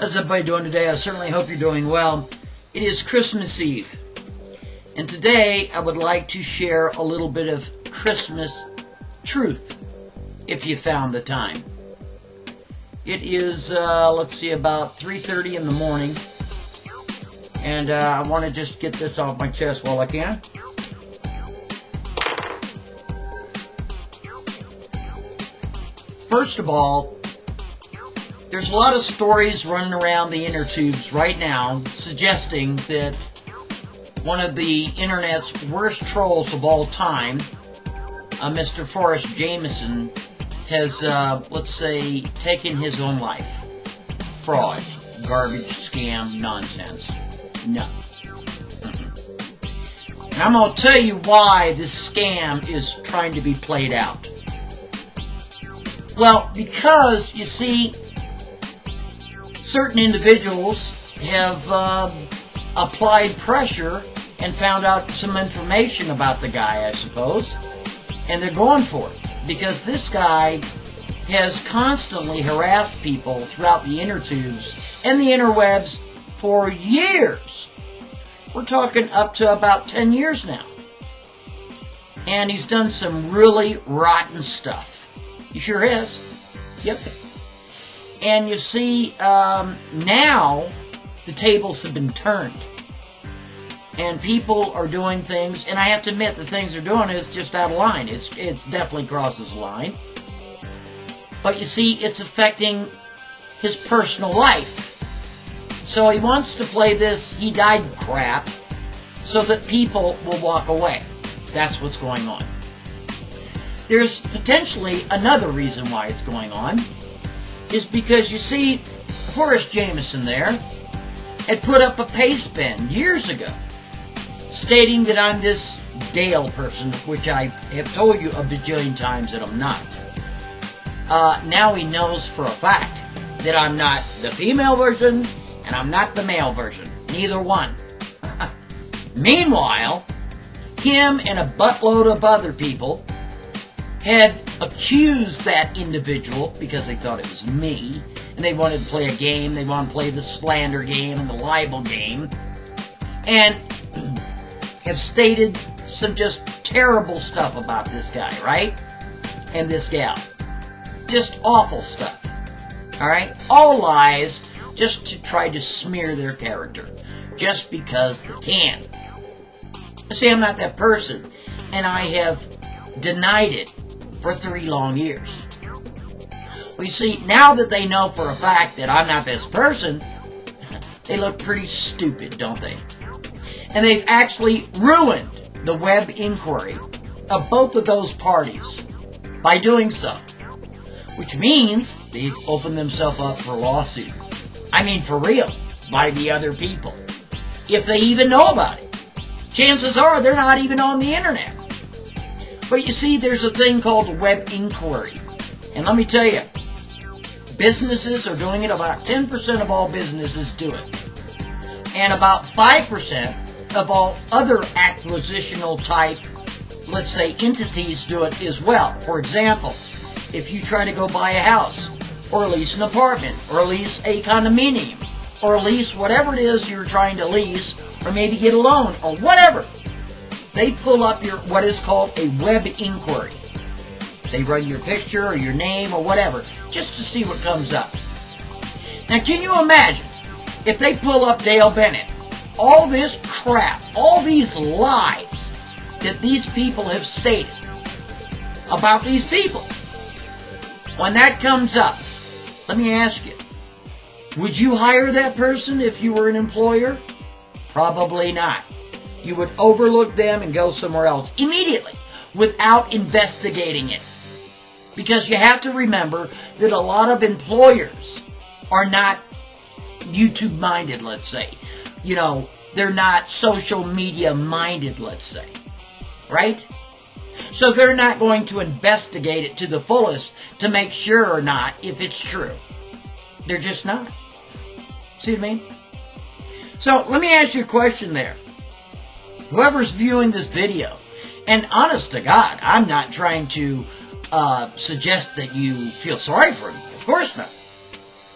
How's everybody doing today? I certainly hope you're doing well. It is Christmas Eve, and today I would like to share a little bit of Christmas truth, if you found the time. It is, about 3:30 in the morning, and I want to just get this off my chest while I can. First of all, there's a lot of stories running around the inner tubes right now suggesting that one of the internet's worst trolls of all time, Mr. Forrest Jameson, has, taken his own life. Fraud, garbage, scam, nonsense. No. And I'm going to tell you why this scam is trying to be played out. Well, because, you see, certain individuals have applied pressure and found out some information about the guy, I suppose, and they're going for it because this guy has constantly harassed people throughout the inner tubes and the interwebs for years. We're talking up to about 10 years now. And he's done some really rotten stuff. He sure has. Yep. And you see, now the tables have been turned. And people are doing things, and I have to admit the things they're doing is just out of line. It's definitely crosses the line. But you see, it's affecting his personal life. So he wants to play this he died crap so that people will walk away. That's what's going on. There's potentially another reason why it's going on. Is because, you see, Forrest Jameson there had put up a paste pen years ago stating that I'm this Dale person, which I have told you a bajillion times that I'm not. Now he knows for a fact that I'm not the female version and I'm not the male version. Neither one. Meanwhile, him and a buttload of other people had accused that individual because they thought it was me, and they wanted to play a game. They wanted to play the slander game and the libel game, and have stated some just terrible stuff about this guy, right? And this gal. Just awful stuff. Alright? All lies just to try to smear their character. Just because they can. See, I'm not that person, and I have denied it for 3 long years. Well, you see, now that they know for a fact that I'm not this person, they look pretty stupid, don't they? And they've actually ruined the web inquiry of both of those parties by doing so. Which means they've opened themselves up for a lawsuit. I mean, for real, by the other people. If they even know about it. Chances are they're not even on the internet. But you see, there's a thing called web inquiry. And let me tell you, businesses are doing it. About 10% of all businesses do it. And about 5% of all other acquisitional type, let's say, entities do it as well. For example, if you try to go buy a house, or lease an apartment, or lease a condominium, or lease whatever it is you're trying to lease, or maybe get a loan, or whatever, they pull up your what is called a web inquiry. They run your picture or your name or whatever, just to see what comes up. Now, can you imagine if they pull up Dale Bennett, all this crap, all these lies that these people have stated about these people? When that comes up, let me ask you, would you hire that person if you were an employer? Probably not. You would overlook them and go somewhere else immediately without investigating it. Because you have to remember that a lot of employers are not YouTube minded, let's say. You know, they're not social media minded, let's say. Right? So they're not going to investigate it to the fullest to make sure or not if it's true. They're just not. See what I mean? So let me ask you a question there. Whoever's viewing this video, and honest to God, I'm not trying to suggest that you feel sorry for me. Of course not.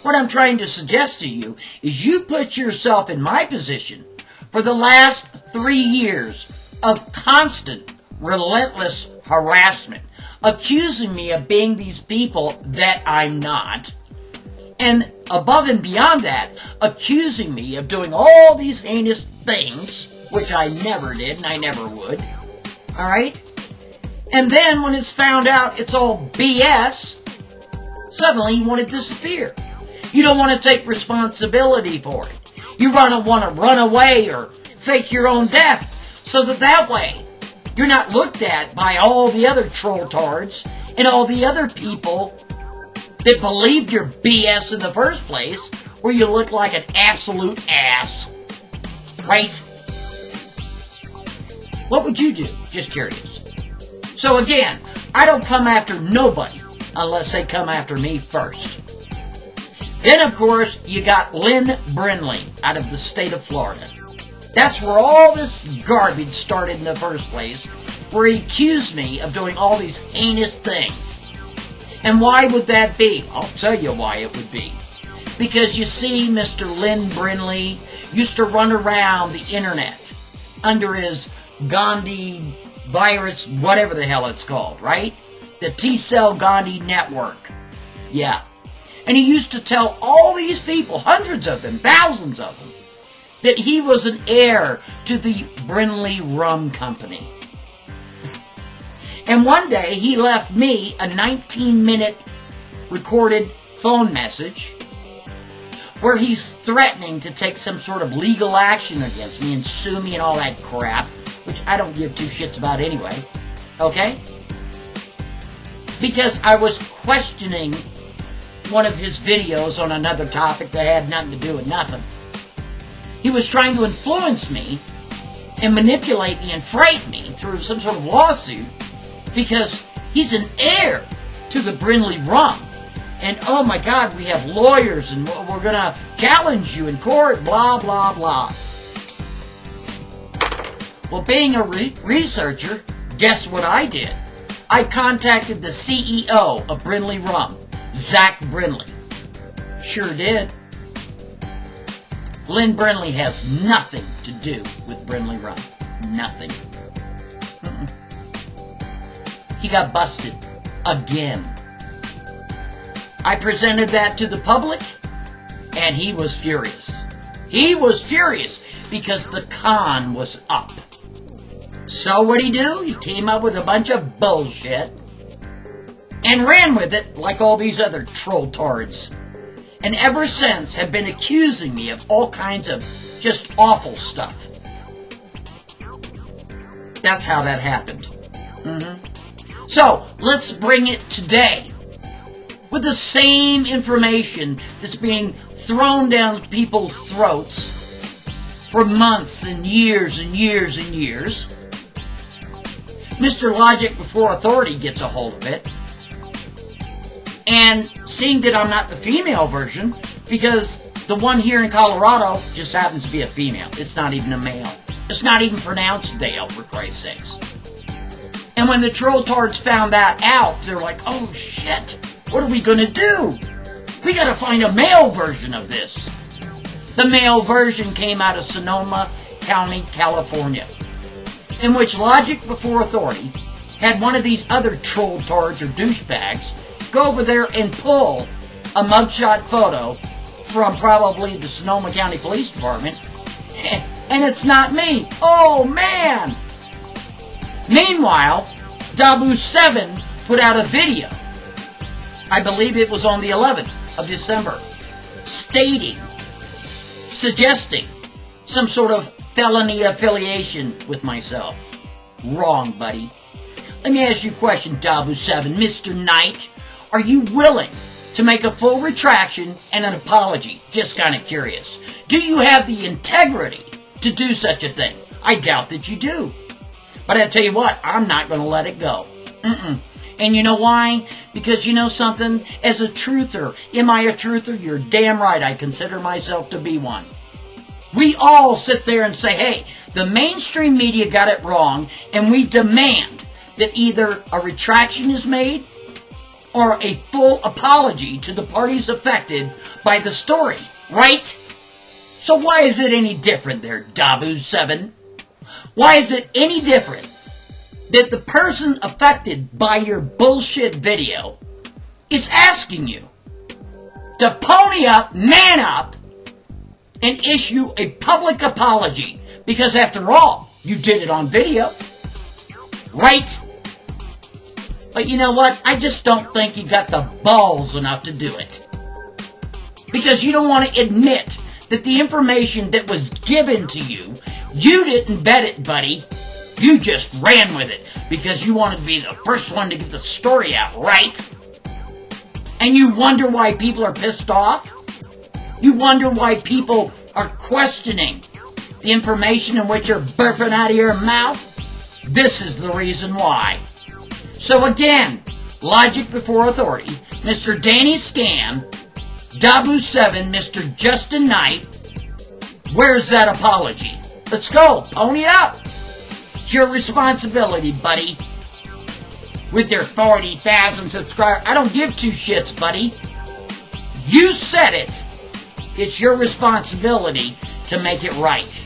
What I'm trying to suggest to you is you put yourself in my position for the last 3 years of constant, relentless harassment, accusing me of being these people that I'm not, and above and beyond that, accusing me of doing all these heinous things, which I never did and I never would, alright? And then when it's found out it's all BS, suddenly you want to disappear. You don't want to take responsibility for it. You want to run away or fake your own death so that way you're not looked at by all the other troll-tards and all the other people that believed your BS in the first place, where you look like an absolute ass. Right? What would you do? Just curious. So again, I don't come after nobody unless they come after me first. Then, of course, you got Lynn Brinley out of the state of Florida. That's where all this garbage started in the first place, where he accused me of doing all these heinous things. And why would that be? I'll tell you why it would be. Because you see, Mr. Lynn Brinley used to run around the internet under his Gandhi virus, whatever the hell it's called, right? The T-cell Gandhi network. Yeah. And he used to tell all these people, hundreds of them, thousands of them, that he was an heir to the Brinley Rum Company. And one day he left me a 19-minute recorded phone message where he's threatening to take some sort of legal action against me and sue me and all that crap, which I don't give two shits about anyway. Okay? Because I was questioning one of his videos on another topic that had nothing to do with nothing. He was trying to influence me and manipulate me and frighten me through some sort of lawsuit because he's an heir to the Brinley Rum. And oh my God, we have lawyers and we're going to challenge you in court, blah, blah, blah. Well, being a researcher, guess what I did? I contacted the CEO of Brinley Rum, Zach Brinley. Sure did. Lynn Brinley has nothing to do with Brinley Rum. Nothing. He got busted. Again. I presented that to the public, and he was furious. He was furious because the con was up. So what'd he do? He came up with a bunch of bullshit and ran with it like all these other troll-tards. And ever since have been accusing me of all kinds of just awful stuff. That's how that happened. So, let's bring it today. With the same information that's being thrown down people's throats for months and years and years and years. Mr. LogicBeforeAuthority gets a hold of it. And seeing that I'm not the female version, because the one here in Colorado just happens to be a female. It's not even a male. It's not even pronounced Dale, for Christ's sakes. And when the troll-tards found that out, they're like, oh shit, what are we going to do? We got to find a male version of this. The male version came out of Sonoma County, California, in which LogicBeforeAuthority had one of these other troll-tards or douchebags go over there and pull a mugshot photo from probably the Sonoma County Police Department, and it's not me. Oh, man! Meanwhile, Dabu 7 put out a video, I believe it was on the 11th of December, suggesting some sort of felony affiliation with myself. Wrong, buddy. Let me ask you a question, Dabu 7, Mr. Knight. Are you willing to make a full retraction and an apology? Just kind of curious. Do you have the integrity to do such a thing? I doubt that you do. But I tell you what, I'm not going to let it go. And you know why? Because you know something? As a truther, am I a truther? You're damn right I consider myself to be one. We all sit there and say, hey, the mainstream media got it wrong, and we demand that either a retraction is made or a full apology to the parties affected by the story, right? So why is it any different there, Dabu7? Why is it any different that the person affected by your bullshit video is asking you to pony up, man up, and issue a public apology? Because after all, you did it on video, right? But you know what? I just don't think you got the balls enough to do it. Because you don't want to admit that the information that was given to you, you didn't vet it, buddy. You just ran with it because you wanted to be the first one to get the story out, right? And you wonder why people are pissed off? You wonder why people are questioning the information in which you're burping out of your mouth? This is the reason why. So again, Logic Before Authority, Mr. Danny Scam, Dabu7, Mr. Justin Knight, where's that apology? Let's go, pony it up. It's your responsibility, buddy. With your 40,000 subscribers, I don't give two shits, buddy. You said it. It's your responsibility to make it right.